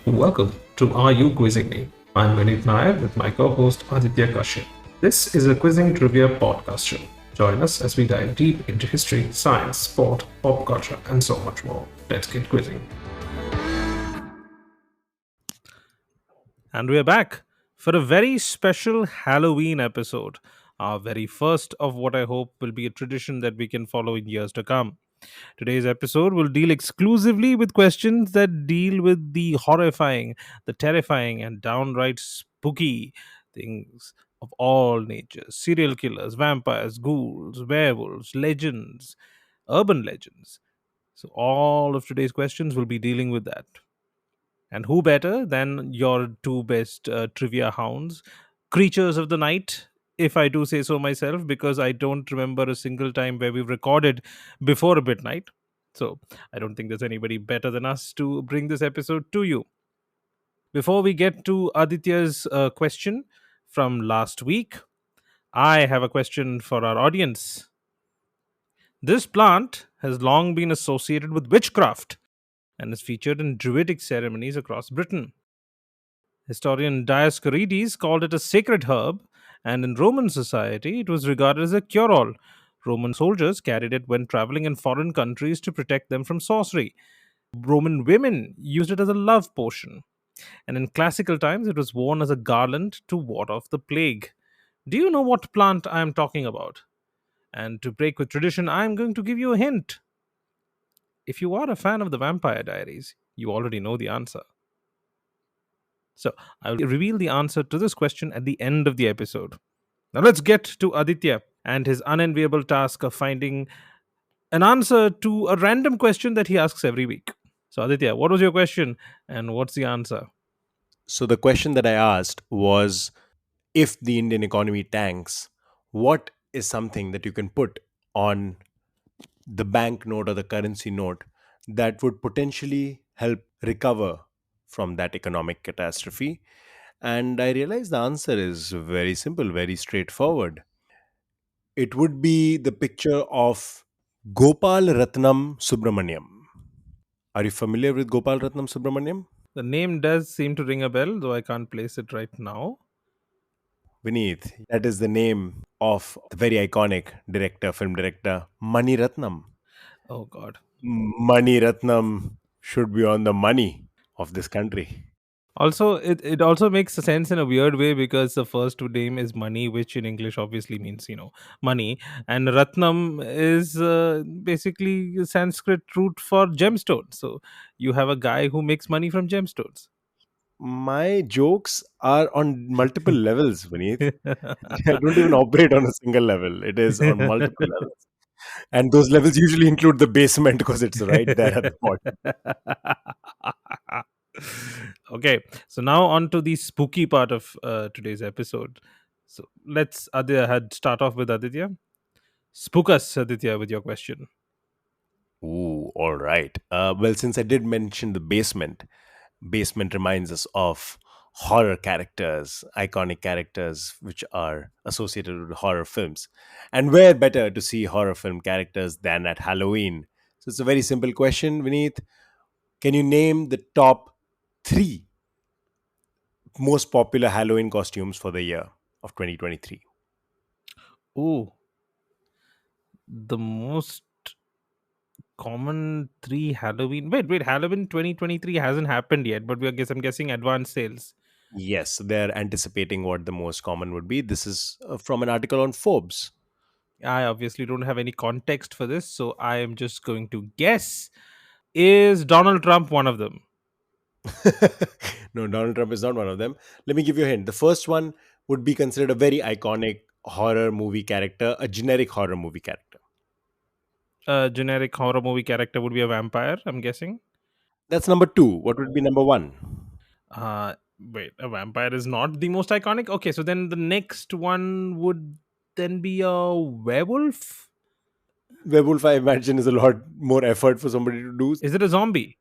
Welcome to Are You Quizzing Me? I'm Vineet Nair with my co host Aditya Kashyap. This is a quizzing trivia podcast show. Join us as we dive deep into history, science, sport, pop culture, and so much more. Let's get quizzing. And we're back for a very special Halloween episode. Our very first of what I hope will be a tradition that we can follow in years to come. Today's episode will deal exclusively with questions that deal with the horrifying, the terrifying, and downright spooky things of all natures: serial killers, vampires, ghouls, werewolves, legends, urban legends. So, all of today's questions will be dealing with that. And who better than your two best trivia hounds, creatures of the night, if I do say so myself, because I don't remember a single time where we've recorded before midnight. So I don't think there's anybody better than us to bring this episode to you. Before we get to Aditya's question from last week, I have a question for our audience. This plant has long been associated with witchcraft and is featured in druidic ceremonies across Britain. Historian Dioscorides called it a sacred herb, and in Roman society it was regarded as a cure all. Roman soldiers carried it when traveling in foreign countries to protect them from sorcery. Roman women used it as a love potion, and in classical times it was worn as a garland to ward off the plague. Do you know what plant I am talking about? And to break with tradition, I am going to give you a hint. If you are a fan of the Vampire Diaries, you already know the answer. So I'll reveal the answer to this question at the end of the episode. Now let's get to Aditya and his unenviable task of finding an answer to a random question that he asks every week. So Aditya, what was your question and what's the answer? So the question that I asked was, if the Indian economy tanks, what is something that you can put on the bank note or the currency note that would potentially help recover from that economic catastrophe? And I realized the answer is very simple, very straightforward. It would be the picture of Gopal Ratnam Subramaniam. Are you familiar with Gopal Ratnam Subramaniam? The name does seem to ring a bell, though I can't place it right now. Vineeth, that is the name of the very iconic director, film director, Mani Ratnam. Oh God. Mani Ratnam should be on the money of this country. Also, it also makes sense in a weird way because the first name is Money, which in English obviously means, money. And Ratnam is basically a Sanskrit root for gemstone. So you have a guy who makes money from gemstones. My jokes are on multiple levels, Vineeth. I don't even operate on a single level. It is on multiple levels. And those levels usually include the basement because it's right there at the bottom. Okay, so now on to the spooky part of today's episode. So let's start off with Aditya. Spook us, Aditya, with your question. Ooh, all right. Well, since I did mention the basement reminds us of horror characters, iconic characters which are associated with horror films. And where better to see horror film characters than at Halloween? So it's a very simple question, Vineet. Can you name the top three most popular Halloween costumes for the year of 2023? Oh, the most common three Halloween. Wait, Halloween 2023 hasn't happened yet, but I'm guessing advanced sales. Yes, they're anticipating what the most common would be. This is from an article on Forbes. I obviously don't have any context for this, so I am just going to guess. Is Donald Trump one of them? No, Donald Trump is not one of them. Let me give you a hint. The first one would be considered a very iconic horror movie character, a generic horror movie character. A generic horror movie character would be a vampire, I'm guessing. That's number two. What would be number one? Wait, a vampire is not the most iconic? Okay, so then the next one would then be a werewolf? Werewolf, I imagine, is a lot more effort for somebody to do. Is it a zombie?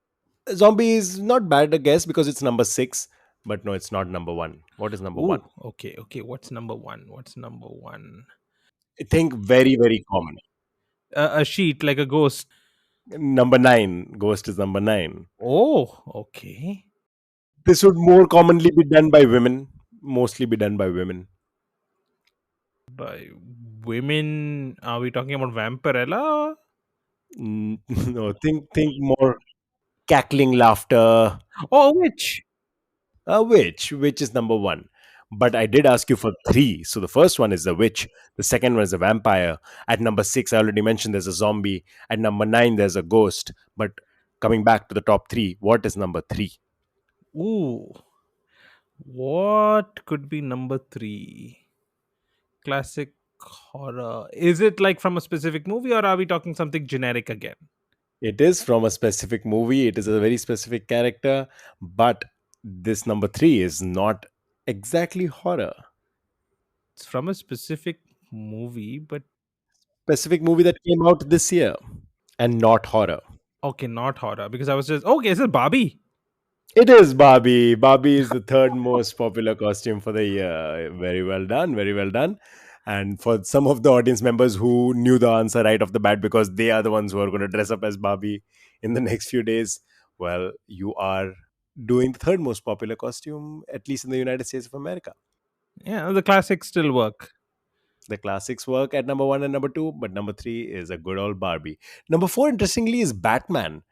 Zombie is not bad, I guess, because it's number six. But no, it's not number one. What is number one? Oh, okay. What's number one? What's number one? I think very, very common. A sheet, like a ghost. Number nine. Ghost is number nine. Oh, okay. This would more commonly be done by women, mostly be done by women. By women, are we talking about Vampirella? No, think more cackling laughter. Oh, which? Witch is number one. But I did ask you for three. So the first one is the witch. The second one is the vampire. At number six, I already mentioned there's a zombie. At number nine, there's a ghost. But coming back to the top three, what is number three? Ooh, what could be number three? Classic horror. Is it like from a specific movie, or are we talking something generic again? It is from a specific movie. It is a very specific character. But this number three is not exactly horror. It's from a specific movie, but Specific movie that came out this year and not horror. okay, not horror, because I was just okay. Is it Barbie? It is Barbie. Barbie is the third most popular costume for the year. Very well done. Very well done. And for some of the audience members who knew the answer right off the bat because they are the ones who are going to dress up as Barbie in the next few days, well, you are doing the third most popular costume, at least in the United States of America. Yeah, the classics still work. The classics work at number one and number two, but number three is a good old Barbie. Number four, interestingly, is Batman,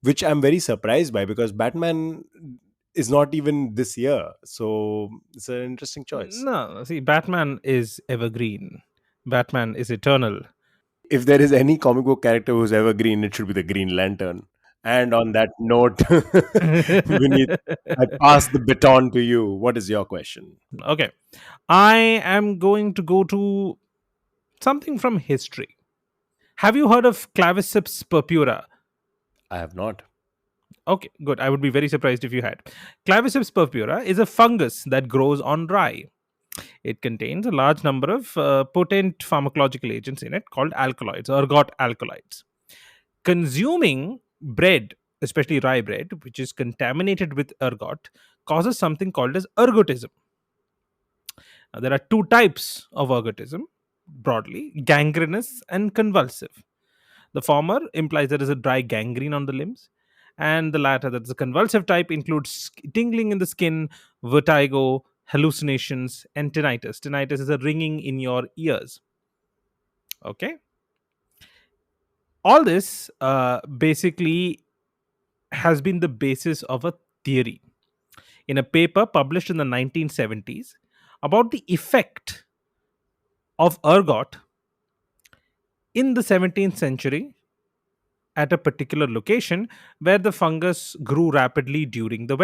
which I'm very surprised by because Batman is not even this year. So it's an interesting choice. No, see, Batman is evergreen. Batman is eternal. If there is any comic book character who's evergreen, it should be the Green Lantern. And on that note, Vinith, I pass the baton to you. What is your question? Okay, I am going to go to something from history. Have you heard of Claviceps purpura? I have not. Okay, good. I would be very surprised if you had. Claviceps purpura is a fungus that grows on rye. It contains a large number of potent pharmacological agents in it called alkaloids, ergot alkaloids. Consuming bread, especially rye bread, which is contaminated with ergot, causes something called as ergotism. Now, there are two types of ergotism broadly: gangrenous and convulsive. The former implies there is a dry gangrene on the limbs, and the latter, that is the convulsive type, includes tingling in the skin, vertigo, hallucinations, and tinnitus. Tinnitus is a ringing in your ears. Okay, all this basically has been the basis of a theory in a paper published in the 1970s about the effect of ergot in the 17th century at a particular location where the fungus grew rapidly due to the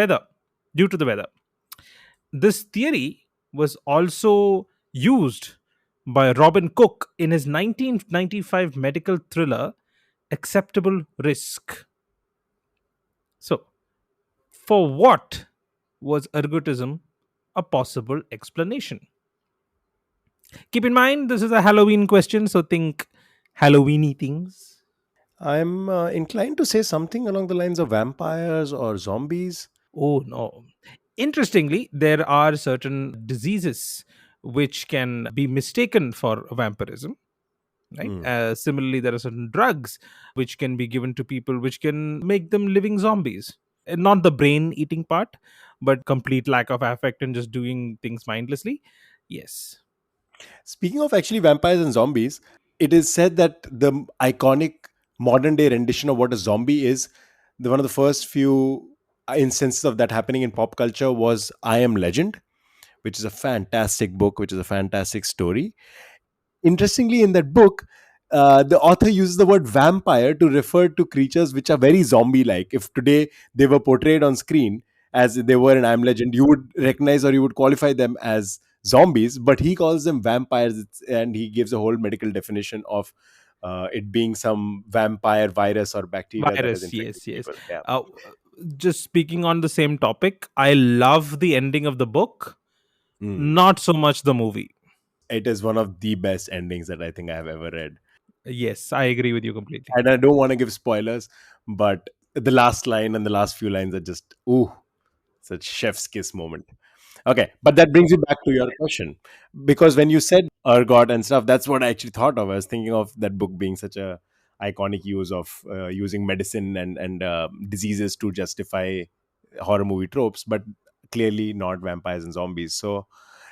weather. This theory was also used by Robin Cook in his 1995 medical thriller Acceptable Risk. So, for what was ergotism a possible explanation? Keep in mind, this is a Halloween question, so think Halloweeny things. I'm inclined to say something along the lines of vampires or zombies. Oh, no. Interestingly, there are certain diseases which can be mistaken for vampirism, right? Hmm. Similarly, there are certain drugs which can be given to people which can make them living zombies. Not the brain eating part, but complete lack of affect and just doing things mindlessly. Yes. Speaking of actually vampires and zombies, it is said that the iconic modern day rendition of what a zombie is, one of the first few instances of that happening in pop culture was I Am Legend, which is a fantastic book, which is a fantastic story. Interestingly, in that book, the author uses the word vampire to refer to creatures which are very zombie like. If today they were portrayed on screen as they were in I Am Legend, you would recognize or you would qualify them as zombies, but he calls them vampires. And he gives a whole medical definition of it being some vampire virus or bacteria that has Virus, infected yes, yes. people. Yeah. Uh, just speaking on the same topic, I love the ending of the book, Mm. not so much the movie. It is one of the best endings that I think I have ever read. Yes, I agree with you completely. And I don't want to give spoilers, but the last line and the last few lines are just ooh, such chef's kiss moment. Okay, but that brings you back to your question because when you said ergot and stuff, that's what I actually thought of. I was thinking of that book being such a iconic use of using medicine and diseases to justify horror movie tropes. But clearly not vampires and zombies. So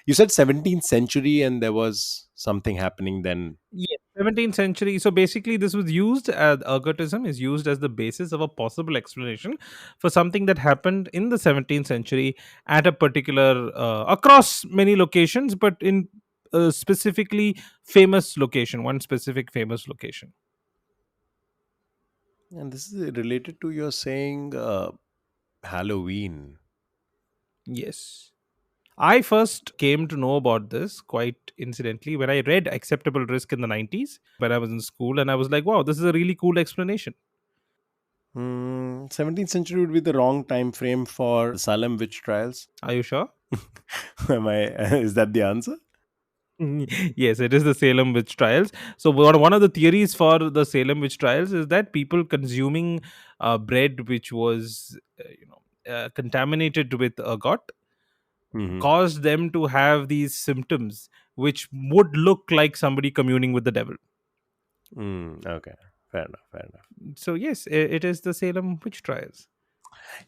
you said 17th century and there was something happening then. Yes, 17th century. So basically, this was used as ergotism is used as the basis of a possible explanation for something that happened in the 17th century at a particular across many locations, but in specifically famous location, one specific famous location. And this is related to your saying Halloween. Yes. I first came to know about this quite incidentally when I read Acceptable Risk in the 90s when I was in school, and I was like, wow, this is a really cool explanation. 17th century would be the wrong time frame for Salem witch trials. Are you sure? Am I? Is that the answer? Yes, it is the Salem witch trials. So one of the theories for the Salem witch trials is that people consuming bread which was contaminated with ergot Hmm. caused them to have these symptoms which would look like somebody communing with the devil. Okay, fair enough. Fair enough. So yes, it is the Salem witch trials.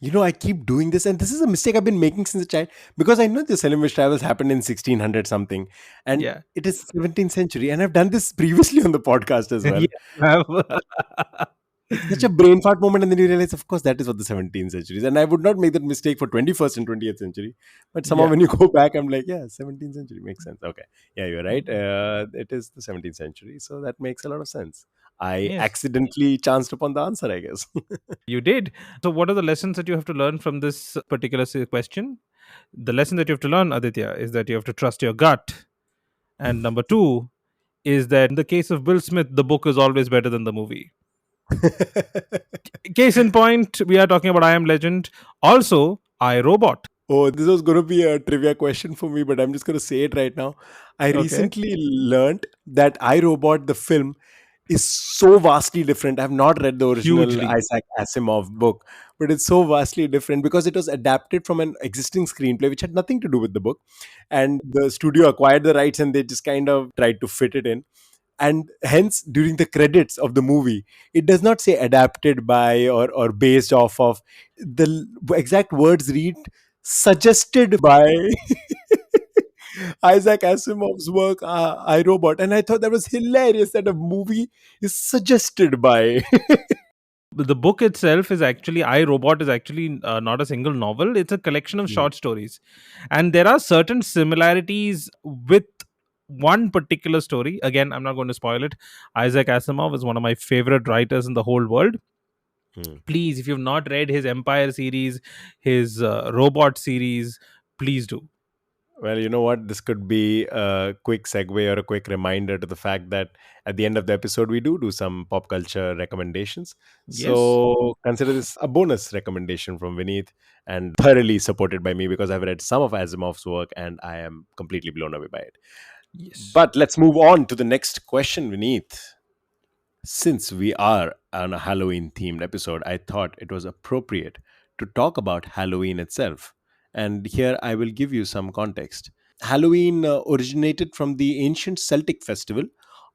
I keep doing this, and this is a mistake I've been making since a child because I know the Salem witch travels happened in 1600 something, and Yeah. it is 17th century, and I've done this previously on the podcast as Yeah. well. you have. It's such a brain fart moment, and then you realize, of course, that is what the 17th century is, and I would not make that mistake for 21st and 20th century. But somehow, Yeah. when you go back, I'm like, yeah, 17th century makes sense. Okay, yeah, you're right. Mm. It is the 17th century, so that makes a lot of sense. I Yes, accidentally chanced upon the answer, I guess. you did. So what are the lessons that you have to learn from this particular question? The lesson that you have to learn, Aditya, is that you have to trust your gut. And number two is that in the case of Bill Smith, the book is always better than the movie. Case in point, we are talking about I Am Legend. Also, I Robot. Oh, this was going to be a trivia question for me, but I'm just going to say it right now. I Okay. recently learned that I Robot, the film, is so vastly different. I've not read the original Hugely. Isaac Asimov book, but it's so vastly different because it was adapted from an existing screenplay which had nothing to do with the book. And the studio acquired the rights and they just kind of tried to fit it in. And hence, during the credits of the movie, it does not say adapted by or based off of. The exact words read suggested by Isaac Asimov's work, I Robot, and I thought that was hilarious that a movie is suggested by. The book itself is actually I Robot is actually not a single novel. It's a collection of Hmm. short stories, and there are certain similarities with one particular story. Again, I'm not going to spoil it. Isaac Asimov is one of my favorite writers in the whole world. Hmm. Please, if you've not read his Empire series, his Robot series, please do. Well, you know what? This could be a quick segue or a quick reminder to the fact that at the end of the episode, we do some pop culture recommendations. Yes, So consider this a bonus recommendation from Vineet and thoroughly supported by me because I've read some of Asimov's work and I am completely blown away by it. yes. But let's move on to the next question, Vineet. Since we are on a Halloween themed episode, I thought it was appropriate to talk about Halloween itself. And here I will give you some context. Halloween originated from the ancient Celtic festival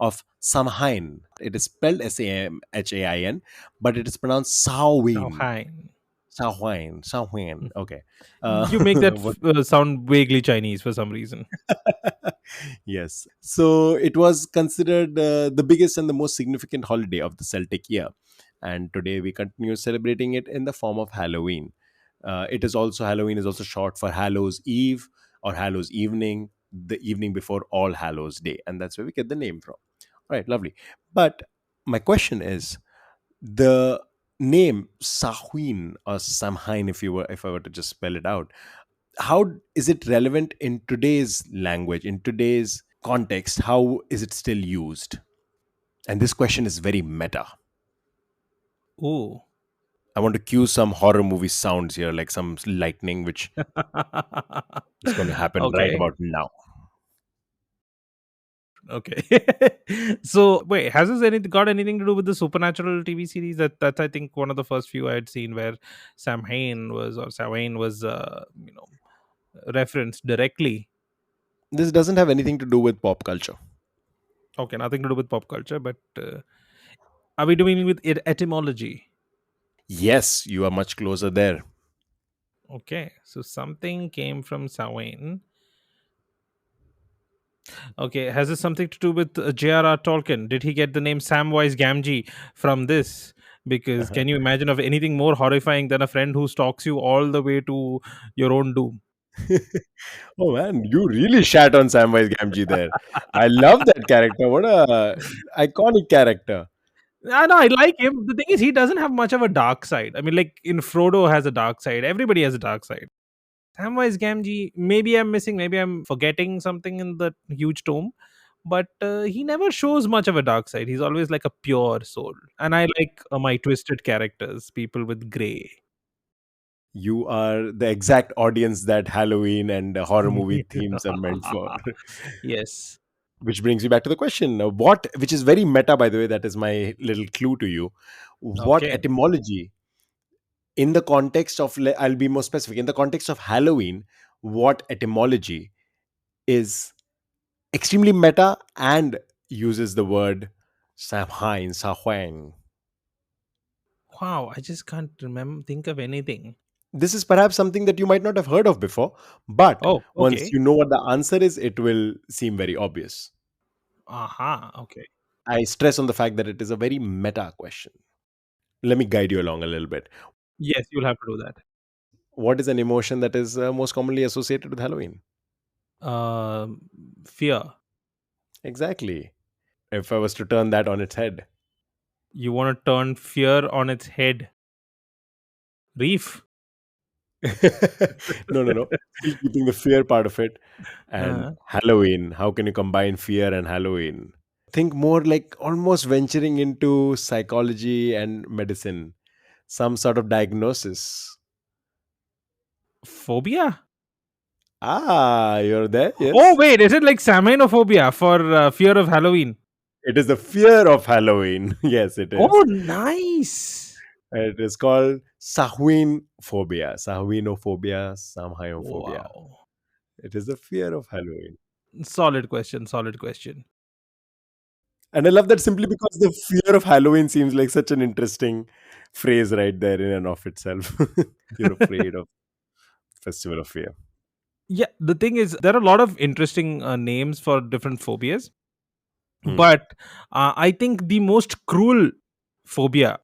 of Samhain. It is spelled Samhain, but it is pronounced Oh, Samhain. hi. Samhain. Samhain. Okay. You make that What sound vaguely Chinese for some reason. yes. So it was considered the biggest and the most significant holiday of the Celtic year. And today we continue celebrating it in the form of Halloween. It is also Halloween is also short for Hallows Eve or Hallows Evening, the evening before All Hallows Day, and that's where we get the name from. All right, lovely. But my question is the name Samhain or Samhain, if I were to just spell it out, how is it relevant in today's language, in today's context? How is it still used? And this question is very meta. Oh. I want to cue some horror movie sounds here, like some lightning, which is going to happen right Okay. about now. Okay. So wait, has this got anything to do with the supernatural TV series? That's I think one of the first few I had seen where Sam Hain was referenced directly. This doesn't have anything to do with pop culture. Okay, nothing to do with pop culture, but are we doing with etymology? Yes, you are much closer there. Okay, so something came from Samhain. Okay, has this something to do with J.R.R. Tolkien? Did he get the name Samwise Gamgee from this? Because Uh-huh. can you imagine of anything more horrifying than a friend who stalks you all the way to your own doom? Oh man, you really shat on Samwise Gamgee there. I love that character. What a iconic character. I know I like him. The thing is, he doesn't have much of a dark side. I mean, like in Frodo has a dark side. Everybody has a dark side. Samwise Gamgee, maybe I'm missing, maybe I'm forgetting something in the huge tome, but he never shows much of a dark side. He's always like a pure soul. And I like my twisted characters, people with gray. You are the exact audience that Halloween and horror movie themes are meant for. Yes. Which brings me back to the question: what, which is very meta, by the way, that is my little clue to you. What Okay. etymology in the context of? I'll be more specific. In the context of Halloween, what etymology is extremely meta and uses the word Samhain, Sahwang? Wow, I just can't remember, think of anything. This is perhaps something that you might not have heard of before, but Oh, once okay. you know what the answer is, it will seem very obvious. Aha, okay. I stress on the fact that it is a very meta question. Let me guide you along a little bit. Yes, you'll have to do that. What is an emotion that is most commonly associated with Halloween? Fear. Exactly. If I was to turn that on its head. You want to turn fear on its head. Reef. No, no, no. Still keeping the fear part of it. And Uh, Halloween. How can you combine fear and Halloween? Think more like almost venturing into psychology and medicine, some sort of diagnosis. phobia? Ah, you're there? Oh, Yes. wait, is it like samhainophobia for fear of Halloween? It is the fear of Halloween. Yes, it is. Oh, nice. It is called Samhain phobia, Samhainophobia, Samhainophobia. Wow. It is the fear of Halloween. Solid question. Solid question. And I love that simply because the fear of Halloween seems like such an interesting phrase right there in and of itself. You're afraid of festival of fear. Yeah, the thing is, there are a lot of interesting names for different phobias, Hmm. but I think the most cruel phobia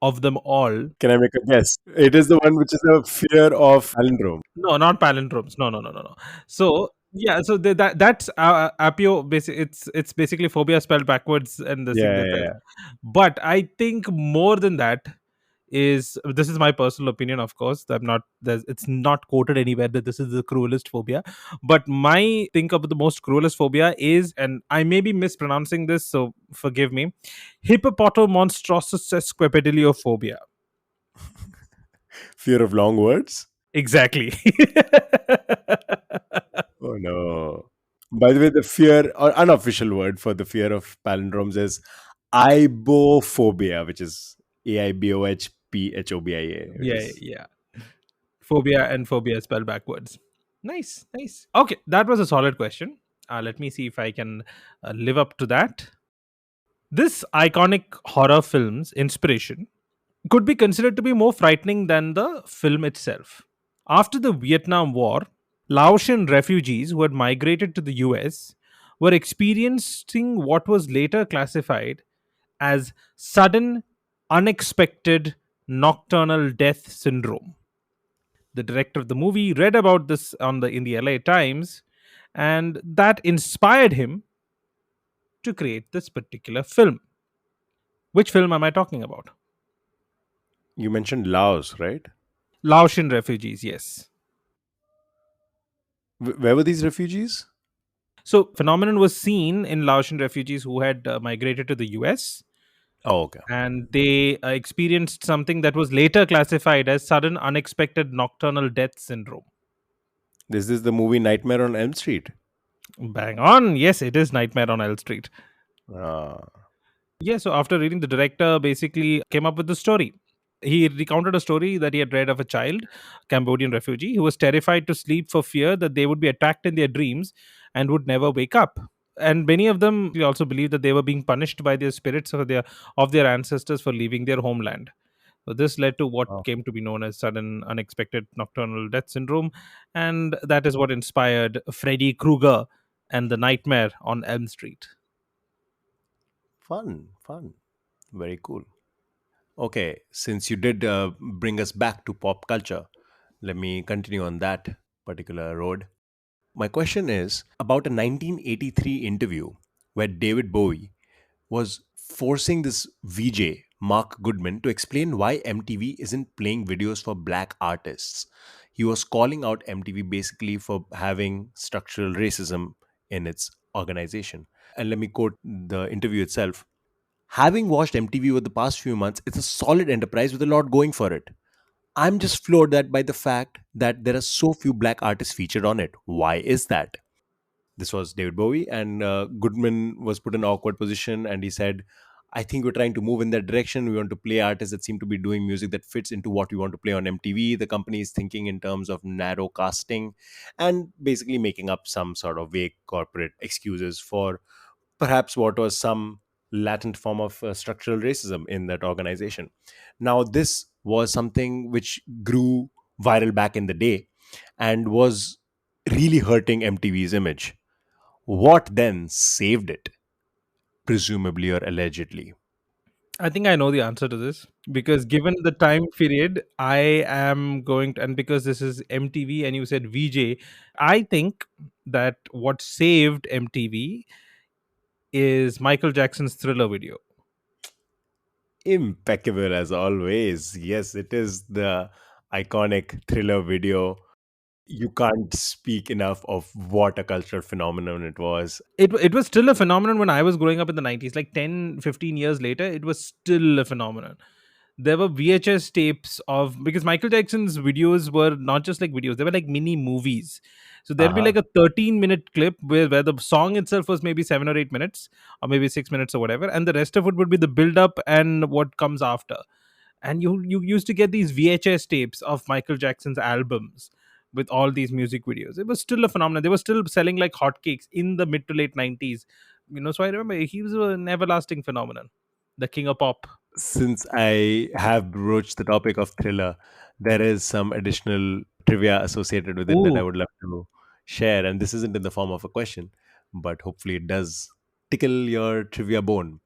of them all. Can I make a guess? It is the one which is a fear of palindrome. No, not palindromes. No, no, no, no, no. So yeah, so that's apio. It's basically phobia spelled backwards, and the thing Yeah, that yeah, there's. yeah. But I think more than that is, this is my personal opinion, of course. It's not quoted anywhere that this is the cruelest phobia. But my think of the most cruelest phobia is, and I may be mispronouncing this, so forgive me, hippopotomonstrosusesquipedaliophobia. Fear of long words? Exactly. Oh no. By the way, the fear or unofficial word for the fear of palindromes is ibophobia, which is AIBOHPHOBIA, which Yeah, is yeah. Phobia and phobia spelled backwards. Nice, nice. Okay, that was a solid question. Let me see if I can live up to that. This iconic horror film's inspiration could be considered to be more frightening than the film itself. After the Vietnam War, Laotian refugees who had migrated to the US were experiencing what was later classified as sudden, unexpected nocturnal death syndrome. The director of the movie read about this in the LA Times, and that inspired him to create this particular film. Which film am I talking about? you mentioned Laos, right? Laotian refugees, yes. Where were these refugees? So, phenomenon was seen in Laotian refugees who had migrated to the US, Oh, okay. and they experienced something that was later classified as sudden unexpected nocturnal death syndrome. This is the movie Nightmare on Elm Street. Bang on. Yes, it is Nightmare on Elm Street. Ah, Yeah, so after reading, the director basically came up with the story. He recounted a story that he had read of a child, Cambodian refugee, who was terrified to sleep for fear that they would be attacked in their dreams and would never wake up. And many of them also believed that they were being punished by their spirits of their ancestors for leaving their homeland. So this led to what Wow. came to be known as sudden unexpected nocturnal death syndrome, and that is what inspired Freddy Krueger and the Nightmare on Elm Street. Fun, fun. Very cool. Okay, since you did bring us back to pop culture, let me continue on that particular road. My question is about a 1983 interview where David Bowie was forcing this VJ, Mark Goodman, to explain why MTV isn't playing videos for black artists. He was calling out MTV basically for having structural racism in its organization. And let me quote the interview itself. Having watched MTV over the past few months, it's a solid enterprise with a lot going for it. I'm just floored that by the fact that there are so few black artists featured on it. Why is that? This was David Bowie, and Goodman was put in an awkward position, and he said, I think we're trying to move in that direction. We want to play artists that seem to be doing music that fits into what we want to play on MTV. The company is thinking in terms of narrow casting and basically making up some sort of vague corporate excuses for perhaps what was some latent form of structural racism in that organization. Now, this was something which grew viral back in the day and was really hurting MTV's image. What then saved it, presumably or allegedly? I think I know the answer to this because given the time period, I am going to, and because this is MTV and you said VJ, I think that what saved MTV is Michael Jackson's Thriller video. Impeccable as always. Yes, it is the iconic Thriller video. You can't speak enough of what a cultural phenomenon it was. It was still a phenomenon when I was growing up in the 90s. Like 10, 15 years later, it was still a phenomenon. There were VHS tapes of, because Michael Jackson's videos were not just like videos, they were like mini movies. So there'd be Uh-huh. like a 13-minute clip where the song itself was maybe 7 or 8 minutes, or maybe 6 minutes or whatever, and the rest of it would be the build up and what comes after. And you used to get these VHS tapes of Michael Jackson's albums with all these music videos. It was still a phenomenon. They were still selling like hotcakes in the mid to late 90s. So I remember he was an everlasting phenomenon, the king of pop. Since I have broached the topic of Thriller, there is some additional trivia associated with it that I Ooh. would love to share. And this isn't in the form of a question, but hopefully it does tickle your trivia bone.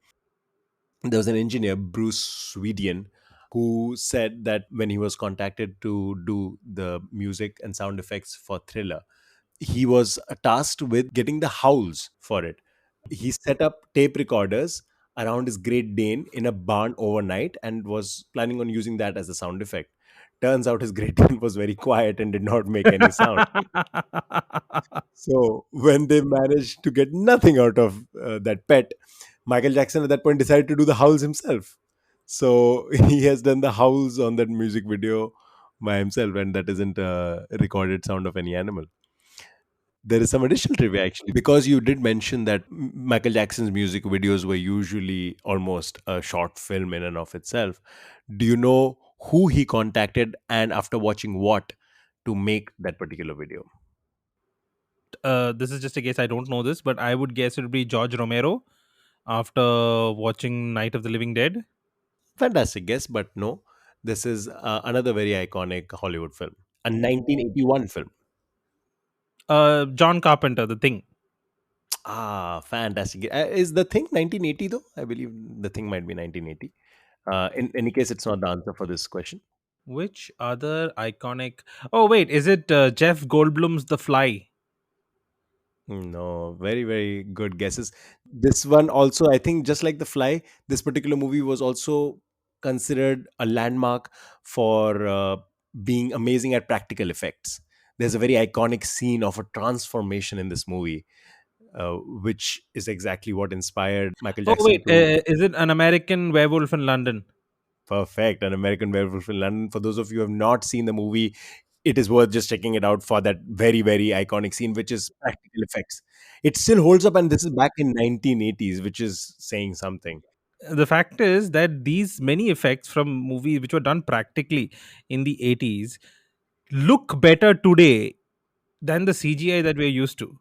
There was an engineer, Bruce Swedian, who said that when he was contacted to do the music and sound effects for Thriller, he was tasked with getting the howls for it. He set up tape recorders around his Great Dane in a barn overnight and was planning on using that as a sound effect. Turns out his Great Dane was very quiet and did not make any sound. So when they managed to get nothing out of that pet, Michael Jackson at that point decided to do the howls himself. So he has done the howls on that music video by himself, and that isn't a recorded sound of any animal. There is some additional trivia actually, because you did mention that Michael Jackson's music videos were usually almost a short film in and of itself. Do you know who he contacted and after watching what to make that particular video? This is just a guess. I don't know this, but I would guess it would be George Romero after watching Night of the Living Dead. Fantastic guess, but no. This is another very iconic Hollywood film, a 1981 film. John Carpenter, The Thing. Ah, fantastic. Is the thing 1980 though? I believe the thing might be 1980. In any case, it's not the answer for this question. Which other iconic? Oh wait, is it Jeff Goldblum's The Fly? No, very, very good guesses. This one also, I think, just like The Fly, this particular movie was also considered a landmark for being amazing at practical effects. There's a very iconic scene of a transformation in this movie, which is exactly what inspired Michael Oh Jackson wait, to is it An American Werewolf in London? perfect an American Werewolf in London. For those of you who have not seen the movie, it is worth just checking it out for that very, very iconic scene, which is practical effects. It still holds up, and this is back in 1980s, which is saying something. The fact is that these many effects from movies which were done practically in the 80s look better today than the CGI that we're used to.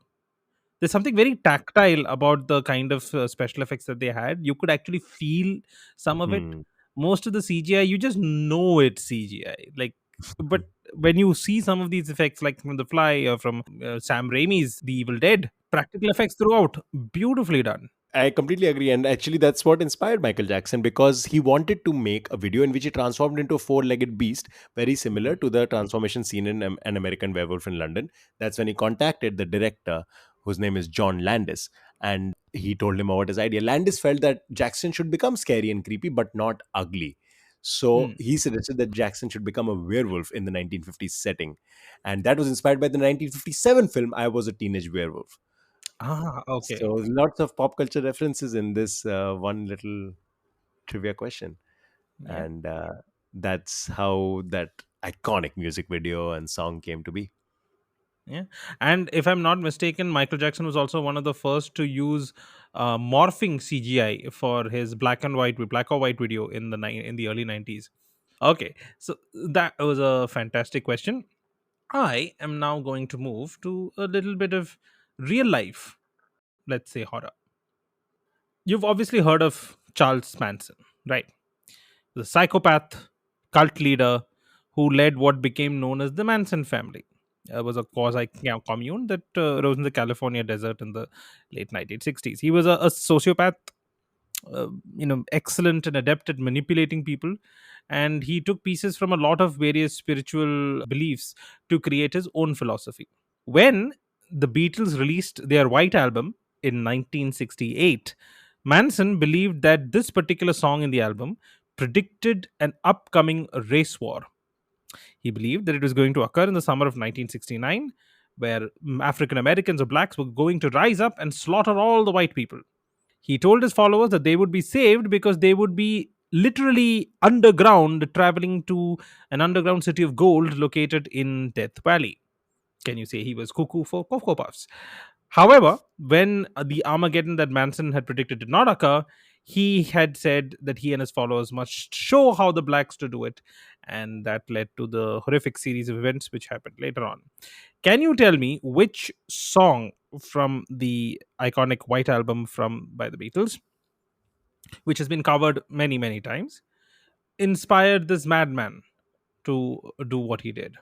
There's something very tactile about the kind of special effects that they had. You could actually feel some of it. Hmm. most of the CGI, you just know it's CGI. Like, but when you see some of these effects, like from The Fly or from Sam Raimi's The Evil Dead, practical effects throughout, beautifully done. I completely agree. And actually, that's what inspired Michael Jackson, because he wanted to make a video in which he transformed into a four legged beast, very similar Mhm. to the transformation scene in An American Werewolf in London. That's when he contacted the director, whose name is John Landis, and he told him about his idea. Landis felt that Jackson should become scary and creepy, but not ugly. So Mm. he suggested that Jackson should become a werewolf in the 1950s setting. And that was inspired by the 1957 film I Was a Teenage Werewolf. Okay. So lots of pop culture references in this one little trivia question, Yeah. and that's how that iconic music video and song came to be. Yeah. And if I'm not mistaken, Michael Jackson was also one of the first to use morphing CGI for his black or white video in in the early 90s. Okay. So that was a fantastic question. I am now going to move to a little bit of real life, let's say horror. You've obviously heard of Charles Manson, right? The psychopath cult leader who led what became known as the Manson family. It was a quasi commune that rose in the California desert in the late 1960s. He was a sociopath, excellent and adept at manipulating people, and he took pieces from a lot of various spiritual beliefs to create his own philosophy. When the Beatles released their White Album in 1968, Manson believed that this particular song in the album predicted an upcoming race war. He believed that it was going to occur in the summer of 1969, where African Americans or blacks were going to rise up and slaughter all the white people. He told his followers that they would be saved because they would be literally underground, traveling to an underground city of gold located in Death Valley. Can you say he was cuckoo for Cocoa Puffs? However, when the Armageddon that Manson had predicted did not occur, he had said that he and his followers must show how the blacks to do it, and that led to the horrific series of events which happened later on. Can you tell me which song from the iconic White Album from by the Beatles, which has been covered many many times, inspired this madman to do what he did?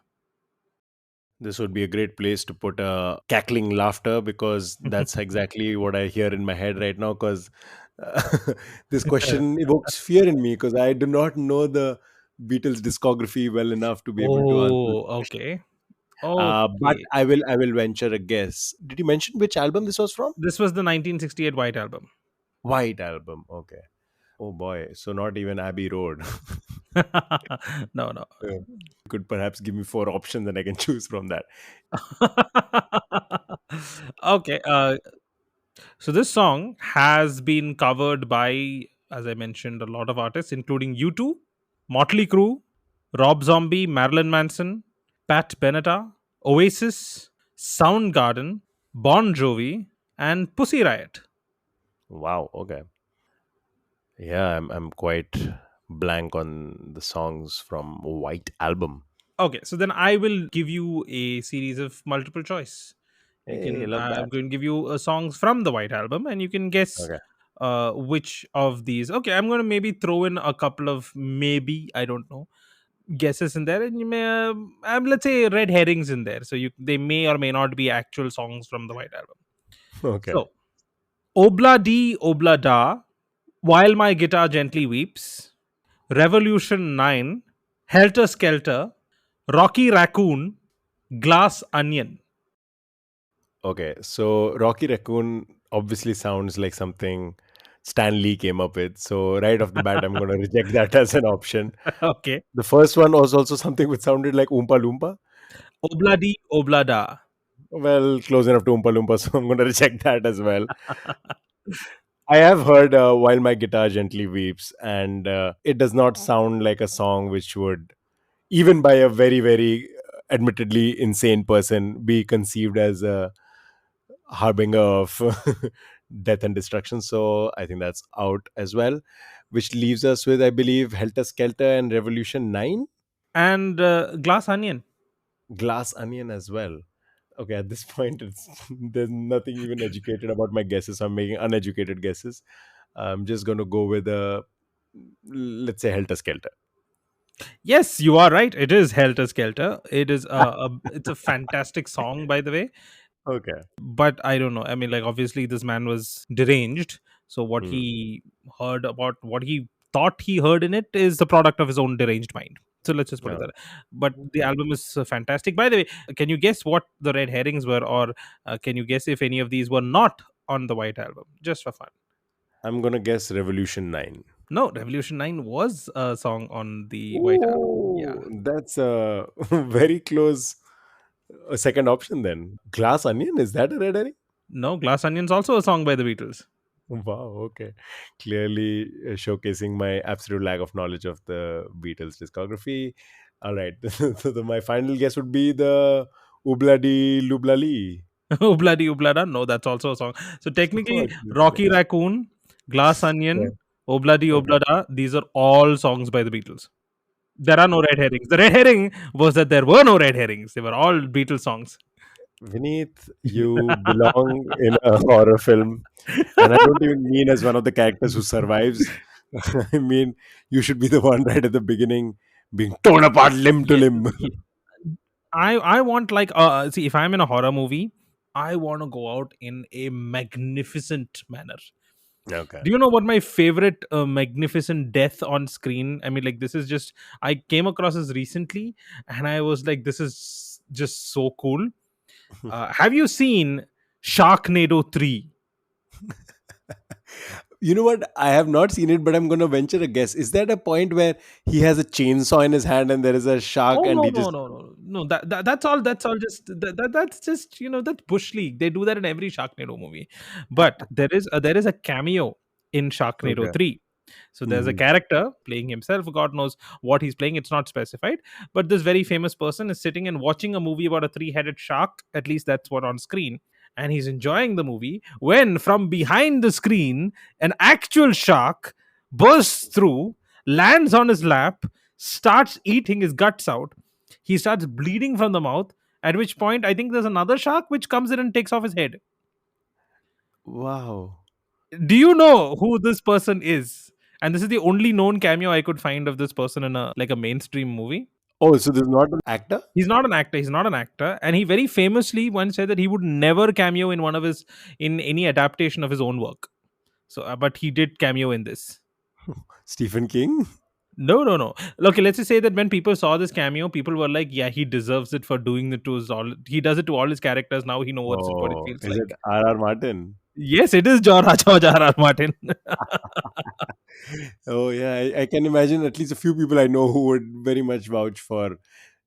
This would be a great place to put a cackling laughter, because that's exactly what I hear in my head right now. Because this question evokes fear in me, because I do not know the Beatles discography well enough to be able to answer this Oh, question. okay. But Okay. I will venture a guess. Did you mention which album this was from? This was the 1968 White Album. White Album. Okay. Oh boy. So not even Abbey Road. No, no. Yeah. Could perhaps give me four options and I can choose from that. Okay. So this song has been covered by, as I mentioned, a lot of artists, including U2, Motley Crue, Rob Zombie, Marilyn Manson, Pat Benatar, Oasis, Soundgarden, Bon Jovi, and Pussy Riot. Wow. Okay. Yeah, I'm quite blank on the songs from White Album. Okay, so then I will give you a series of multiple choice. You Hey, I can. love I'm that. going to give you songs from the White Album, and you can guess Okay. which of these. Okay, I'm going to maybe throw in a couple of maybe, I don't know, guesses in there, and you may let's say red herrings in there. So they may or may not be actual songs from the White Album. Okay. So Obla Di Obla Da, While My Guitar Gently Weeps, Revolution 9, Helter Skelter, Rocky Raccoon, Glass Onion. Okay. So Rocky Raccoon obviously sounds like something Stan Lee came up with. So right off the bat, I'm going to reject that as an option. Okay. The first one was also something which sounded like Oompa Loompa. Obladi Oblada. Well, close enough to Oompa Loompa, so I'm going to reject that as well. I have heard While My Guitar Gently Weeps, and it does not sound like a song which would, even by a very, very admittedly insane person, be conceived as a harbinger of death and destruction. So I think that's out as well, which leaves us with, I believe, Helter Skelter and Revolution 9, And Glass Onion. Glass Onion as well. Okay, at this point, there's nothing even educated about my guesses. I'm making uneducated guesses. I'm just going to go with a let's say Helter Skelter. Yes, you are right. It is Helter Skelter. It is it's a fantastic song, by the way. Okay. But I don't know. I mean, like, obviously, this man was deranged. So what Hmm. he heard about what he thought he heard in it is the product of his own deranged mind. So let's just put it Oh, that. But the okay. album is fantastic. By the way, can you guess what the red herrings were, or can you guess if any of these were not on the White Album? Just for fun. I'm gonna guess Revolution 9. No, Revolution 9 was a song on the White Album. Yeah. Oh, that's a very close second option then. Glass Onion, is that a red herring? No, Glass Onion's also a song by the Beatles. Wow, okay. Clearly showcasing my absolute lack of knowledge of the Beatles discography. All right. So my final guess would be the Ubladi Lublali. Obladi Oblada. No, that's also a song. So technically, What is Rocky this? Raccoon, Glass Yeah. Onion, Obladi Okay. Oblada, these are all songs by the Beatles. There are no red herrings. The red herring was that there were no red herrings. They were all Beatles songs. Vineet, you belong in a horror film. And I don't even mean as one of the characters who survives. I mean, you should be the one right at the beginning being torn apart limb to Yeah, limb. yeah. I want like see if I'm in a horror movie, I want to go out in a magnificent manner. Okay. Do you know what my favorite magnificent death on screen? I mean, like this is just I came across this recently, and I was like, this is just so cool. Have you seen Sharknado 3? You know what? I have not seen it, but I'm going to venture a guess. Is that a point where he has a chainsaw in his hand and there is a shark Oh and no he no just. no no no that's all just that's just that's bush league. They do that in every Sharknado movie, but there is a cameo in Sharknado Okay. 3. So there's a Hmm. character playing himself. God knows what he's playing. It's not specified, but this very famous person is sitting and watching a movie about a three-headed shark. At least that's what on screen, and he's enjoying the movie when from behind the screen an actual shark bursts through, lands on his lap, starts eating his guts out. He starts bleeding from the mouth, at which point I think there's another shark which comes in and takes off his head. Wow. Do you know who this person is? And this is the only known cameo I could find of this person in a mainstream movie. Oh, so this is not an actor? He's not an actor. He's not an actor, and he very famously once said that he would never cameo in any adaptation of his own work. So, but he did cameo in this. Stephen King? No, no, no. Okay, let's just say that when people saw this cameo, people were like, "Yeah, he deserves it for doing it to his all. He does it to all his characters. Now he knows what it Oh, feels is it like." R.R. Martin? Yes, it is George R. Martin. Oh, yeah. I can imagine at least a few people I know who would very much vouch for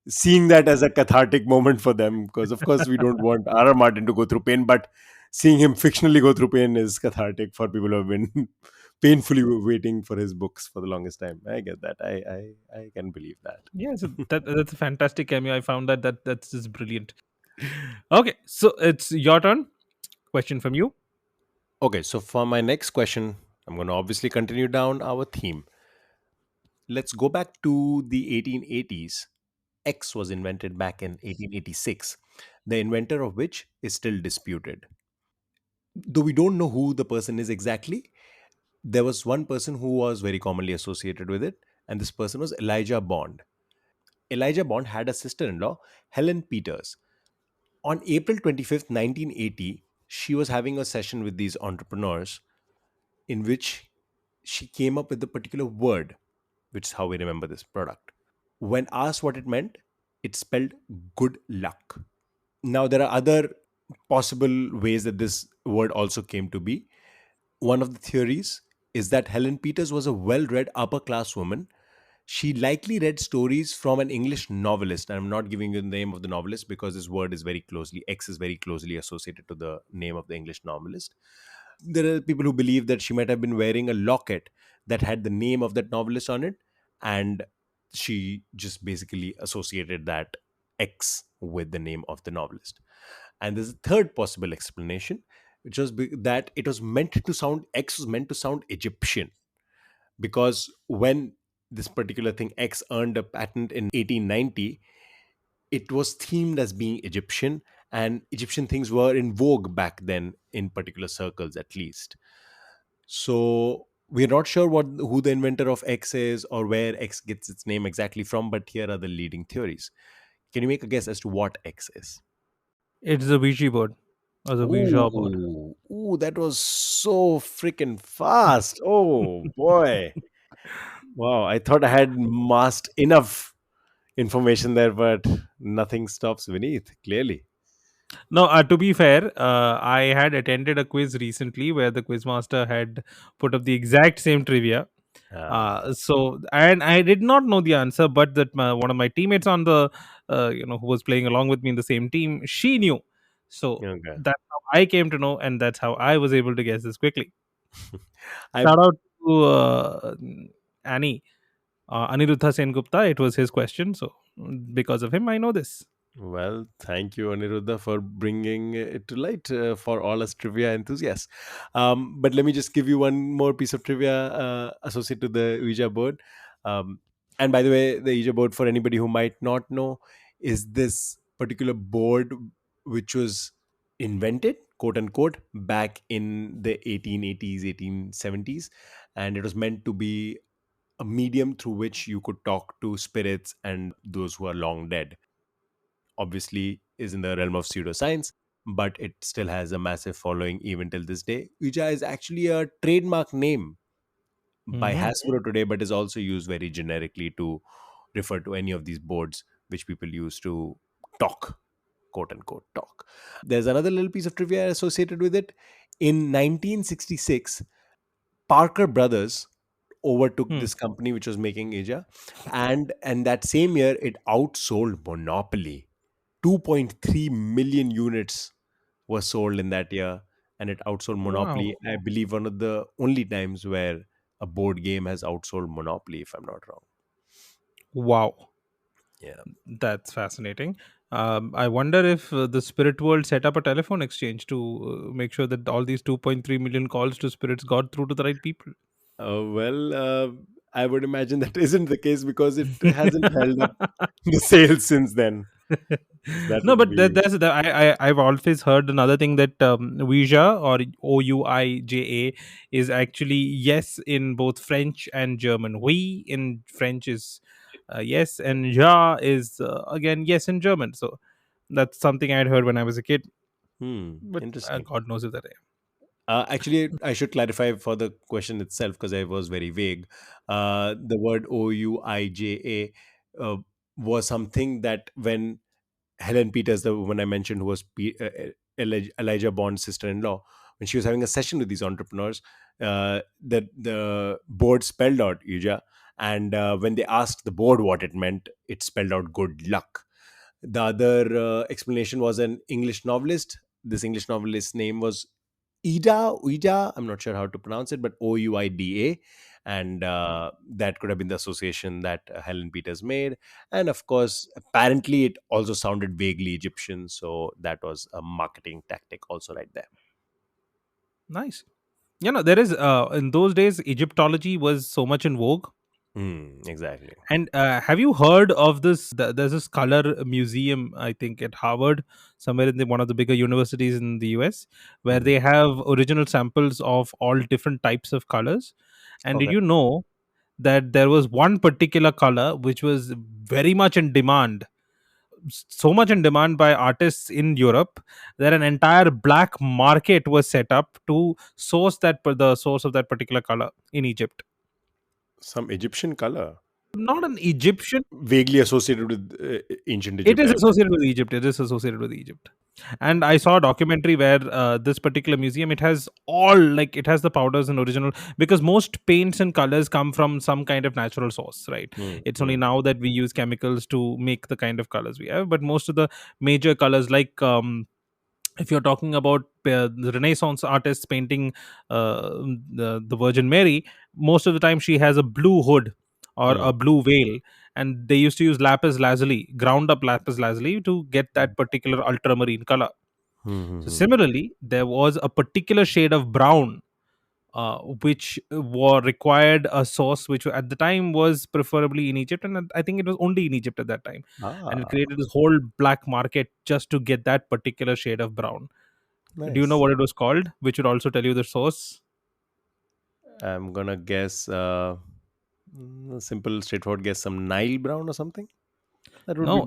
seeing that as a cathartic moment for them. Because, of course, we don't want R.R. Martin to go through pain, but seeing him fictionally go through pain is cathartic for people who have been painfully waiting for his books for the longest time. I get that. I can believe that. Yeah, so that's a fantastic cameo. I found that's just brilliant. Okay, so it's your turn. Question from you. Okay, so for my next question, I'm going to obviously continue down our theme. Let's go back to the 1880s. X was invented back in 1886, the inventor of which is still disputed. Though we don't know who the person is exactly, there was one person who was very commonly associated with it, and this person was Elijah Bond. Elijah Bond had a sister in law, Helen Peters. On April 25th, 1980, she was having a session with these entrepreneurs in which she came up with a particular word, which is how we remember this product. When asked what it meant, it spelled good luck. Now, there are other possible ways that this word also came to be. One of the theories is that Helen Peters was a well read upper class woman. She likely read stories from an English novelist. I'm not giving you the name of the novelist because this word is very closely, X is very closely associated to the name of the English novelist. There are people who believe that she might have been wearing a locket that had the name of that novelist on it, and she just basically associated that X with the name of the novelist. And there's a third possible explanation, which was that it was meant to sound X was meant to sound Egyptian, because when this particular thing X earned a patent in 1890, it was themed as being Egyptian, and Egyptian things were in vogue back then in particular circles, at least. So We're not sure what who the inventor of X is or where X gets its name exactly from, but here are the leading theories. Can you make a guess as to what X is? It's the Ouija board or the Ouija board. Ooh, that was so freaking fast. Oh boy. Wow, I thought I had masked enough information there, but nothing stops beneath, clearly. No, to be fair, I had attended a quiz recently where the quizmaster had put up the exact same trivia. Ah, And I did not know the answer, but that one of my teammates on the, who was playing along with me in the same team, she knew. So okay. that's how I came to know, and that's how I was able to guess this quickly. I Shout out to Annie, Aniruddha Sen Gupta. It was his question, so because of him, I know this. Well, thank you, Aniruddha, for bringing it to light for all us trivia enthusiasts. But let me just give you one more piece of trivia associated to the Ouija board. Um, and by the way, the Ouija board, for anybody who might not know, is this particular board which was invented, quote unquote, back in the 1880s, 1870s. And it was meant to be a medium through which you could talk to spirits and those who are long dead. Obviously is in the realm of pseudoscience, but it still has a massive following even till this day. Ouija is actually a trademark name by Hmm. Hasbro today, but is also used very generically to refer to any of these boards which people use to talk, quote unquote, talk. There's another little piece of trivia associated with it. In 1966, Parker Brothers overtook Hmm. this company which was making Ouija, and that same year it outsold Monopoly. 2.3 million units were sold in that year, and it outsold Wow. Monopoly. I believe one of the only times where a board game has outsold Monopoly, if I'm not wrong. Wow. Yeah. That's fascinating. I wonder if the spirit world set up a telephone exchange to make sure that all these 2.3 million calls to spirits got through to the right people. Well, I would imagine that isn't the case because it hasn't held up the sales since then. So that No, would but be. I've always heard another thing that Ouija or Ouija is actually yes in both French and German. Oui in French is yes, and ja is again yes in German. So that's something I'd heard when I was a kid, but Interesting. God knows if that. Actually, I should clarify for the question itself because I was very vague. The word Ouija was something that when Helen Peters, the woman I mentioned, who was Elijah Bond's sister-in-law, when she was having a session with these entrepreneurs, the board spelled out Ouija, and when they asked the board what it meant, it spelled out good luck. The other explanation was an English novelist. This English novelist's name was Ouida. I'm not sure how to pronounce it, but Ouida. And that could have been the association that Helen Peters made. And of course, apparently, it also sounded vaguely Egyptian. So that was a marketing tactic, also, right there. Nice. There is in those days Egyptology was so much in vogue. Exactly. And have you heard of this? There's this color museum, I think, at Harvard, somewhere in one of the bigger universities in the US, where Mhm. they have original samples of all different types of colors. And did Okay. you know that there was one particular color which was very much in demand? So much in demand by artists in Europe that an entire black market was set up to source the source of that particular color in Egypt. Some Egyptian color, Not an Egyptian. vaguely associated with ancient It Egypt, is I would associated with Egypt. It is associated with Egypt. And I saw a documentary where this particular museum, it has all, like, it has the powders and original, because most paints and colors come from some kind of natural source, right? say. It's only now that we use chemicals to make the kind of colors we have, but most of the major colors, like if you're talking about the Renaissance artists painting the Virgin Mary, most of the time she has a blue hood or Hmm. a blue veil, and they used to use lapis lazuli, ground up lapis lazuli, to get that particular ultramarine color. So Hmm. similarly, there was a particular shade of brown which required a source which at the time was preferably in Egypt, and I think it was only in Egypt at that time, and it Ah, created this whole black market just to get that particular shade of brown. Do you know nice. what it was called? Which would also tell you the source. I'm gonna guess a simple, straightforward guess, some Nile brown or something. That would be No,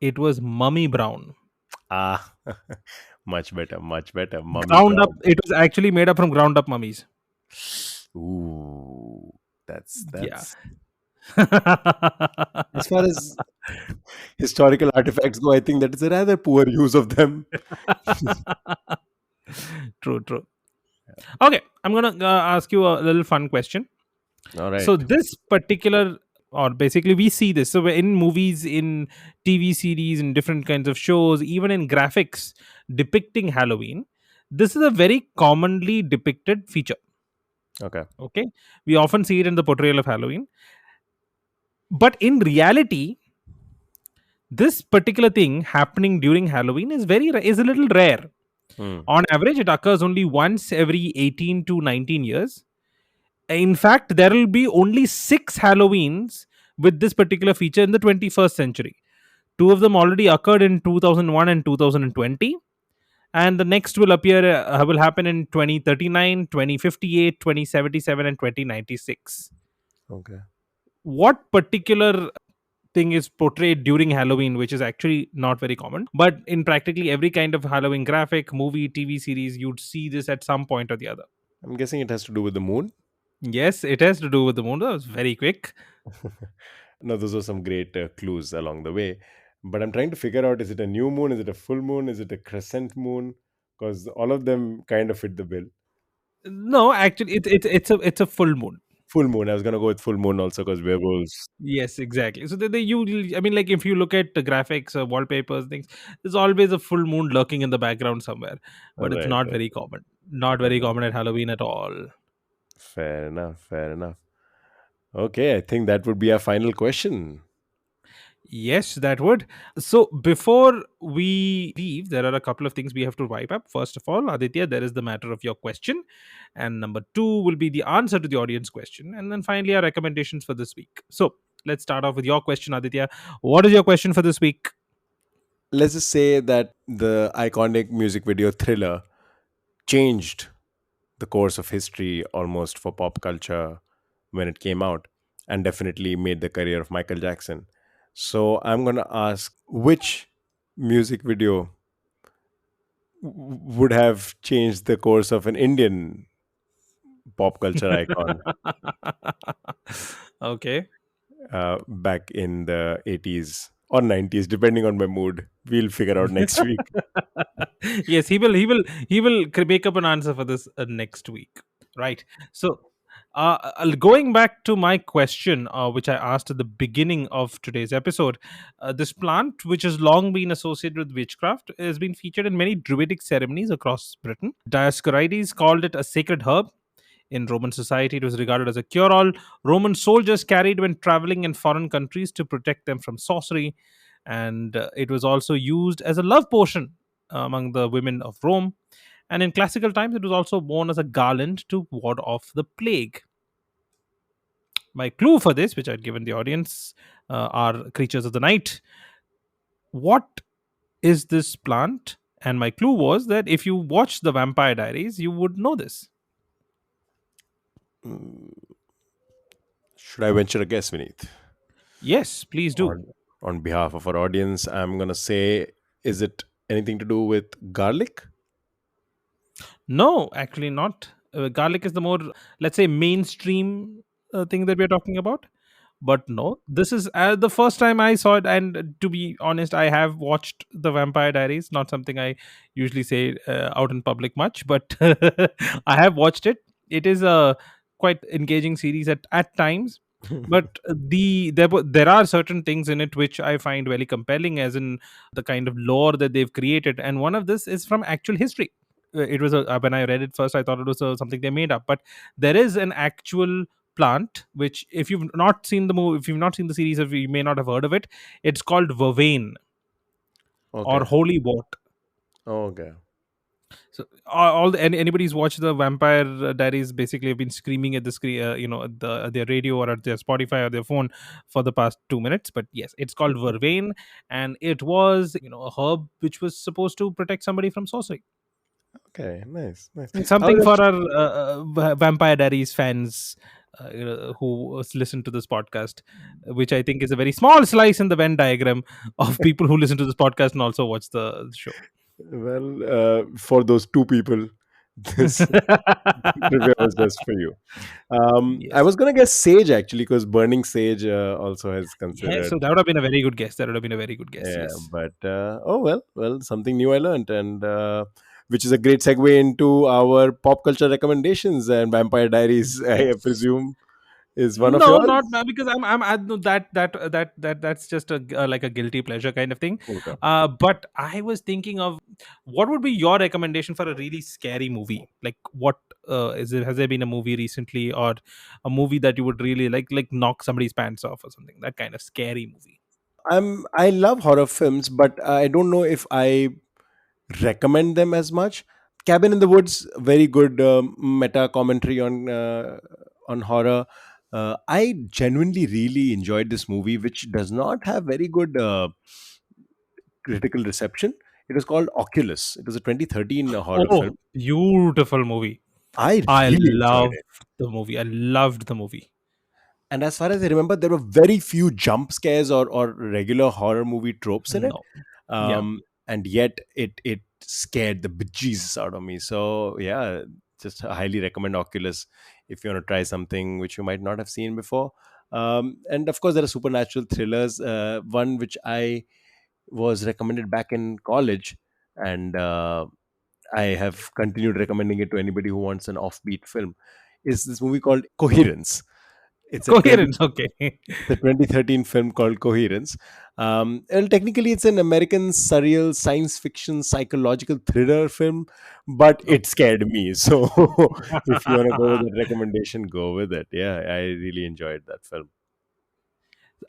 it blue. was mummy brown. Ah, much better, much better. Mummy Ground up. brown. It was actually made up from ground up mummies. Ooh, Yeah. that's as far as historical artifacts go. I think that is a rather poor use of them. True, true. Okay, I'm gonna ask you a little fun question. All So right. this particular, or basically we see this, so in movies, in TV series, in different kinds of shows, even in graphics depicting Halloween, this is a very commonly depicted feature. Okay. Okay, we often see it in the portrayal of Halloween, but in reality, this particular thing happening during Halloween is a little rare. Hmm. On average, it occurs only once every 18 to 19 years. In fact, there will be only 6 Halloweens with this particular feature in the 21st century. Two of them already occurred in 2001 and 2020, and the next will happen in 2039, 2058, 2077, and 2096. Okay. What particular thing is portrayed during Halloween, which is actually not very common, but in practically every kind of Halloween graphic, movie, TV series, you'd see this at some point or the other? I'm guessing it has to do with the moon. Yes, it has to do with the moon. That was very quick. No, those were some great clues along the way. But I'm trying to figure out, is it a new moon? Is it a full moon? Is it a crescent moon? Because all of them kind of fit the bill. No, actually, it's a full moon. Full moon. I was going to go with full moon also because werewolves. Yes, exactly. So I mean, like if you look at the graphics, wallpapers, things, there's always a full moon lurking in the background somewhere, but it's Right, not right. very common. Not Fair very enough. common at Halloween at all. Fair enough. Fair enough. Okay, I think that would be our final question. Yes, that would. So before we leave, there are a couple of things we have to wipe up. First of all, Aditya, there is the matter of your question. And number two will be the answer to the audience question. And then finally, our recommendations for this week. So let's start off with your question, Aditya. What is your question for this week? Let's just say that the iconic music video Thriller changed the course of history almost for pop culture when it came out, and definitely made the career of Michael Jackson. So I'm going to ask, which music video would have changed the course of an Indian pop culture icon Okay. back in the 80s or 90s, depending on my mood? We'll figure out next week. Yes, he will make up an answer for this next week. Right. So going back to my question, which I asked at the beginning of today's episode, this plant, which has long been associated with witchcraft, has been featured in many druidic ceremonies across Britain. Dioscorides called it a sacred herb. In Roman society, it was regarded as a cure all. Roman soldiers carried when traveling in foreign countries to protect them from sorcery. And it was also used as a love potion among the women of Rome. And in classical times, it was also worn as a garland to ward off the plague. My clue for this, which I'd given the audience, are creatures of the night. What is this plant? And my clue was that if you watch the Vampire Diaries, you would know this. Mm, Should I venture a guess, Vineet? Yes, please do. On behalf of our audience, I'm going to say, is it anything to do with garlic? No, actually not. Garlic is the more, let's say, mainstream thing that we're talking about. But no, this is the first time I saw it. And to be honest, I have watched the Vampire Diaries. Not something I usually say out in public much, but I have watched it. It is a quite engaging series at times. But there are certain things in it which I find very compelling, as in the kind of lore that they've created. And one of this is from actual history. It was when I read it first, I thought it was something they made up, but there is an actual plant which, if you've not seen the movie, if you've not seen the series, if you may not have heard of it, it's called vervain or Okay. holy wort. Okay. So anybody's watched the Vampire Diaries basically have been screaming at the screen, at their radio or at their Spotify or their phone for the past 2 minutes. But yes, it's called vervain, and it was a herb which was supposed to protect somebody from sorcery. Okay, nice, nice. And How something about for our Vampire Diaries fans who listen to this podcast, which I think is a very small slice in the Venn diagram of people who listen to this podcast and also watch the show. well, for those two people, this trivia was just for you. I Yes. was gonna guess sage actually, because burning sage also has Yeah, considered. so that would have been a very good guess. That would have been a very good guess. Yeah, Yes. but oh well, something new I learned, and which is a great segue into our pop culture recommendations. And Vampire Diaries, I Yes. presume, is one of No, not yours. because I no, that's just a like a guilty pleasure kind of thing. Okay. But I was thinking of what would be your recommendation for a really scary movie? Like, what is it? Has there been a movie recently, or a movie that you would really like knock somebody's pants off or something? That kind of scary movie. I love horror films, but I don't know if I recommend them as much. Cabin in the Woods, very good meta commentary on horror. I genuinely really enjoyed this movie, which does not have very good critical reception. It was called Oculus. It was a 2013 horror film. Oh, beautiful movie! I I really enjoyed loved it. the movie. I loved the movie. And as far as I remember, there were very few jump scares or regular horror movie tropes in it. No, yeah. And yet it scared the bejesus out of me. So yeah, just highly recommend Oculus if you want to try something which you might not have seen before. And of course, there are supernatural thrillers. One which I was recommended back in college, and I have continued recommending it to anybody who wants an offbeat film, is this movie called Coherence. It's a 20 Coherence. Okay. it's a 2013 film called Coherence. And technically, it's an American surreal science fiction psychological thriller film, but it scared me. So, if you want to go with that recommendation, go with it. Yeah, I really enjoyed that film.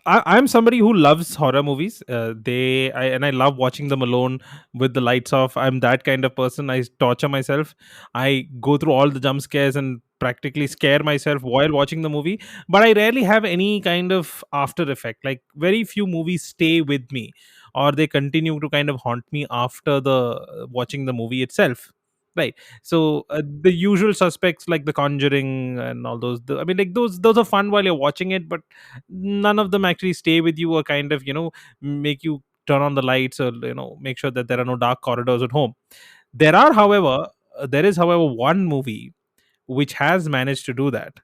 I'm somebody who loves horror movies. And I love watching them alone with the lights off. I'm that kind of person. I torture myself. I go through all the jump scares and practically scare myself while watching the movie. But I rarely have any kind of after effect. Like, very few movies stay with me, or they continue to kind of haunt me after the watching the movie itself. Right. So the usual suspects like The Conjuring and all those. I mean, like those are fun while you're watching it, but none of them actually stay with you or kind of make you turn on the lights or make sure that there are no dark corridors at home. There is however one movie which has managed to do that,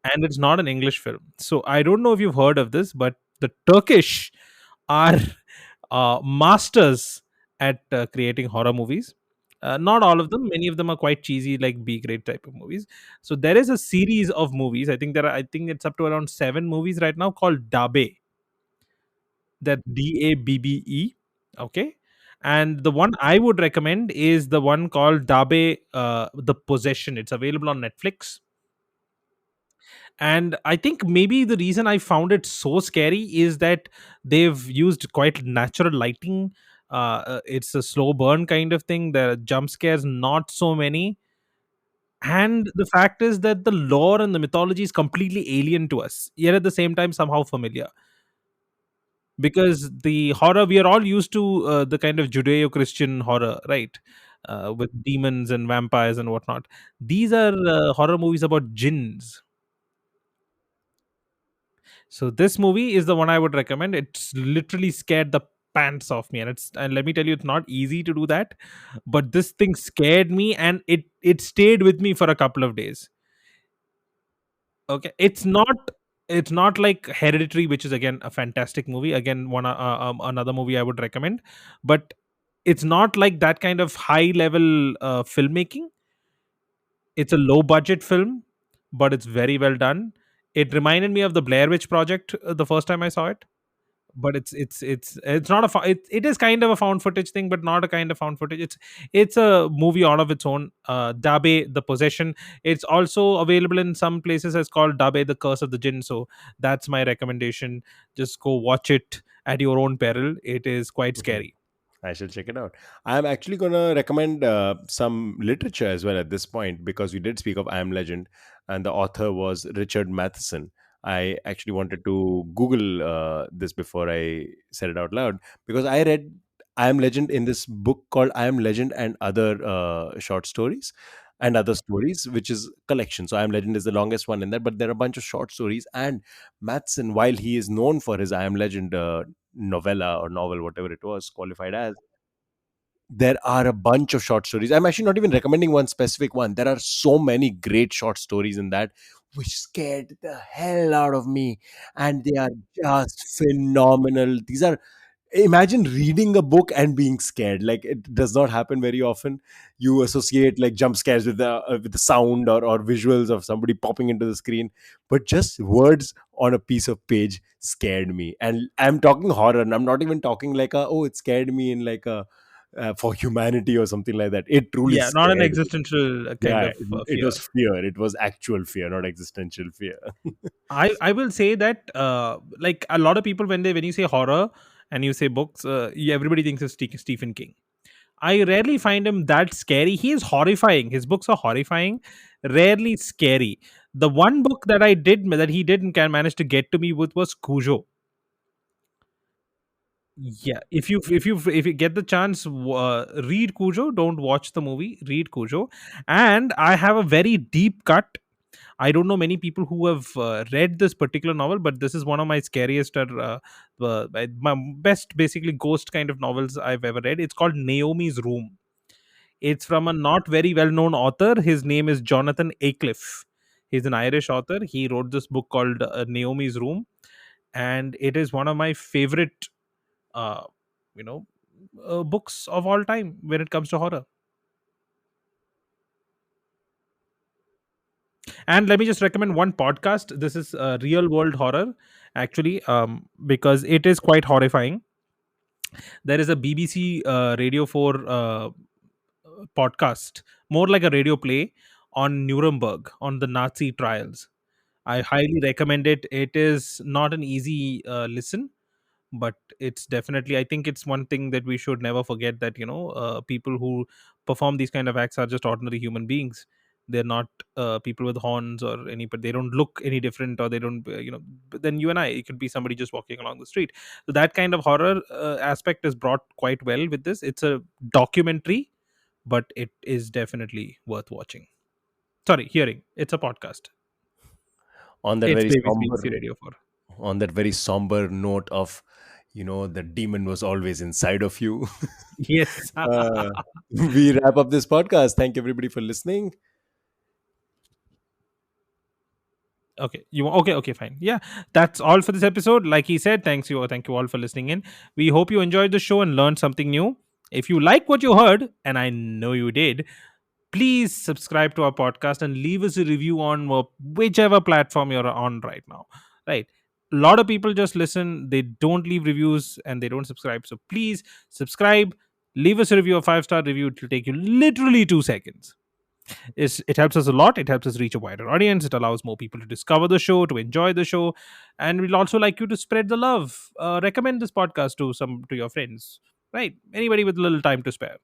and it's not an English film. So I don't know if you've heard of this, but the Turkish are masters at creating horror movies. Not all of them. Many of them are quite cheesy, like B grade type of movies. So there is a series of movies. I think it's up to around 7 movies right now called Dabe. That Dabbe. Okay. And the one I would recommend is the one called Dabe, The Possession. It's available on Netflix. And I think maybe the reason I found it so scary is that they've used quite natural lighting. It's a slow burn kind of thing. The jump scares not so many, and the fact is that the lore and the mythology is completely alien to us, yet at the same time somehow familiar. Because the horror, we are all used to the kind of Judeo-Christian horror, right? With demons and vampires and whatnot. These are horror movies about jinns. So this movie is the one I would recommend. It's literally scared the pants off me, and let me tell you, it's not easy to do that. But this thing scared me, and it stayed with me for a couple of days. Okay, it's not like Hereditary, which is again a fantastic movie. Again, another movie I would recommend, but it's not like that kind of high level filmmaking. It's a low budget film, but it's very well done. It reminded me of the Blair Witch Project the first time I saw it, but it's not it is kind of a found footage thing, but not a kind of found footage. It's a movie all of its own. Dabe, The Possession. It's also available in some places as called Dabe, The Curse of the Jinn. So that's my recommendation. Just go watch it at your own peril. It is quite scary. I shall check it out. I'm actually going to recommend some literature as well at this point, because we did speak of I Am Legend, and the author was Richard Matheson. I actually wanted to Google this before I said it out loud, because I read I Am Legend in this book called I Am Legend and Other Short Stories and Other Stories, which is collection. So I Am Legend is the longest one in there, but there are a bunch of short stories. And Matson, while he is known for his I Am Legend novella or novel, whatever it was qualified as, there are a bunch of short stories. I'm actually not even recommending one specific one. There are so many great short stories in that which scared the hell out of me. And they are just phenomenal. These are, imagine reading a book and being scared. Like, it does not happen very often. You associate like jump scares with the sound, or visuals of somebody popping into the screen, but just words on a piece of page scared me. And I'm talking horror, and I'm not even talking like a, oh, it scared me in like a for humanity or something like that. It truly Yeah, not an scared me. existential kind Yeah, of it fear. was fear. It was actual fear, not existential fear. I will say that like a lot of people when you say horror and you say books, everybody thinks of Stephen King. I rarely find him that scary. He is horrifying. His books are horrifying, rarely scary. The one book that he didn't can manage to get to me with was Cujo. Yeah, if you get the chance, read Cujo. Don't watch the movie. Read Cujo, and I have a very deep cut. I don't know many people who have read this particular novel, but this is one of my scariest or my best, basically ghost kind of novels I've ever read. It's called Naomi's Room. It's from a not very well known author. His name is Jonathan Aycliffe. He's an Irish author. He wrote this book called Naomi's Room, and it is one of my favorite, uh, you know, books of all time when it comes to horror. And let me just recommend one podcast. This is Real World Horror, actually, because it is quite horrifying. There is a BBC Radio 4 podcast, more like a radio play on Nuremberg, on the Nazi trials. I highly recommend it. It is not an easy listen, but it's definitely, I think it's one thing that we should never forget, that people who perform these kind of acts are just ordinary human beings. They're not people with horns or any, but they don't look any different, or they don't but then you and I, it could be somebody just walking along the street. So that kind of horror aspect is brought quite well with this. It's a documentary, but it is definitely worth watching. Sorry, hearing. It's a podcast. on that It's very BBC somber Radio 4. on that very somber note of, the demon was always inside of you. Yes. uh, we wrap up this podcast. Thank everybody for listening. Okay, okay, fine. Yeah, that's all for this episode. Like he said, thank you all for listening in. We hope you enjoyed the show and learned something new. If you like what you heard, and I know you did, please subscribe to our podcast and leave us a review on whichever platform you're on right now. Right, a lot of people just listen, they don't leave reviews, and they don't subscribe. So please subscribe, leave us a review, a 5-star review. It will take you literally 2 seconds. It helps us a lot. It helps us reach a wider audience. It allows more people to discover the show, to enjoy the show, and we'd also like you to spread the love. Recommend this podcast to your friends, right? Anybody with a little time to spare.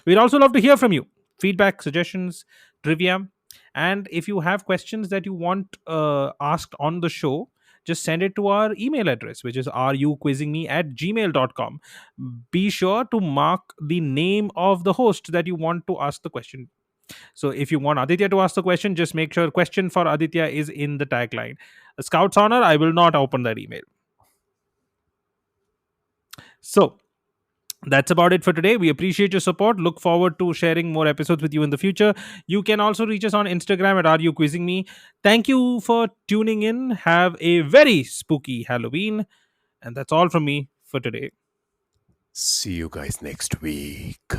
We'd also love to hear from you. Feedback, suggestions, trivia, and if you have questions that you want asked on the show, just send it to our email address, which is ruquizzingme@gmail.com. Be sure to mark the name of the host that you want to ask the question. So if you want Aditya to ask the question, just make sure question for Aditya is in the tagline. A Scout's honor, I will not open that email. So that's about it for today. We appreciate your support. Look forward to sharing more episodes with you in the future. You can also reach us on Instagram at Are You Quizzing Me. Thank you for tuning in. Have a very spooky Halloween. And that's all from me for today. See you guys next week.